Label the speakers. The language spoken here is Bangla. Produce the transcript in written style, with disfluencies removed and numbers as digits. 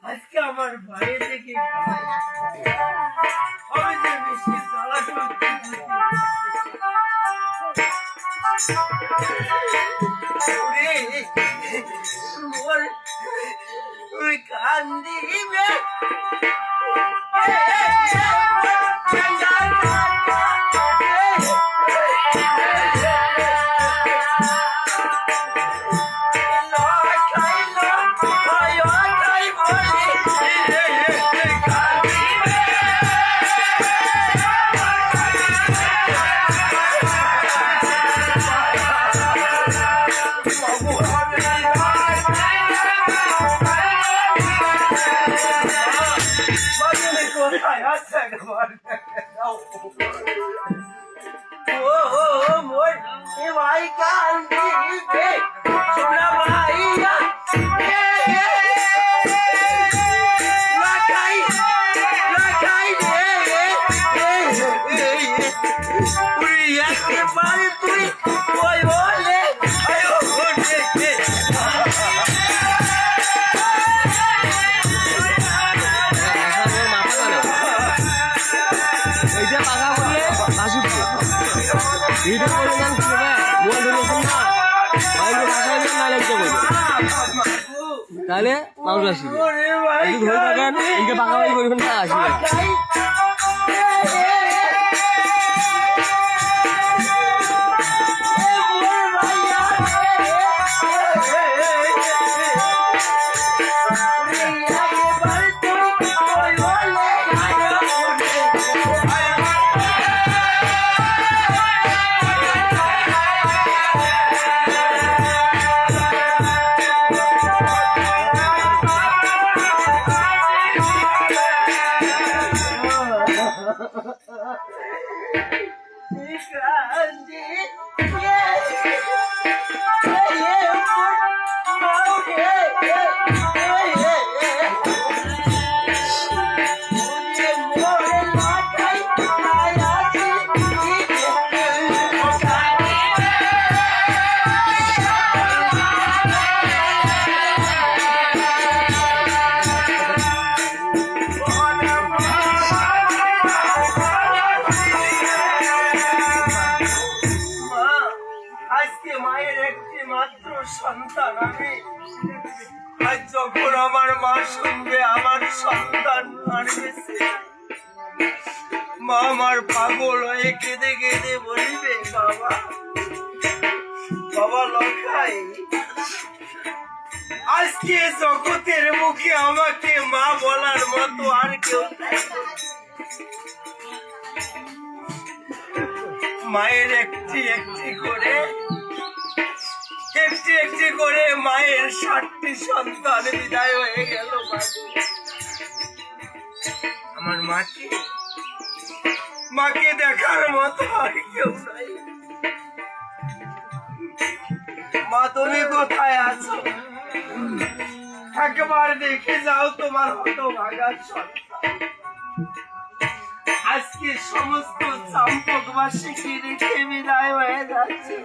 Speaker 1: আজকে আমার ভাই দেখে আমি যে বেশি কান্দিবে ভাই কান্দিবে সোনা ভাইয়া লাগাই লাগাই রে একেবারে তুই ওই বলে
Speaker 2: তাহলে মানুষ আসবে ধরে থাকেন এইটা বাঁকাবাড়ি করবেন না আসবে মায়ের একটি মাত্র সন্তান আমি আজ যখন আমার মা শুনবে আমার সন্তান হারিয়েছে মা আমার পাগল হয়ে কেঁদে কেঁদে বলিবে বাবা বাবা লখাই আজকে জগতের মুখে আমাকে মা বলার মতো আর কেউ মায়ের একটি একটি করে মায়ের 7টি সন্তান বিদায় হয়ে গেল আমার মাকে দেখার মতো আর কেউ নাই মা তুমি কোথায় আছো একবার দেখে যাও তোমার হতভাগার সন্তান আজকে সমস্ত চাম্পকবাসীকে রেখে বিদায় হয়ে যাচ্ছে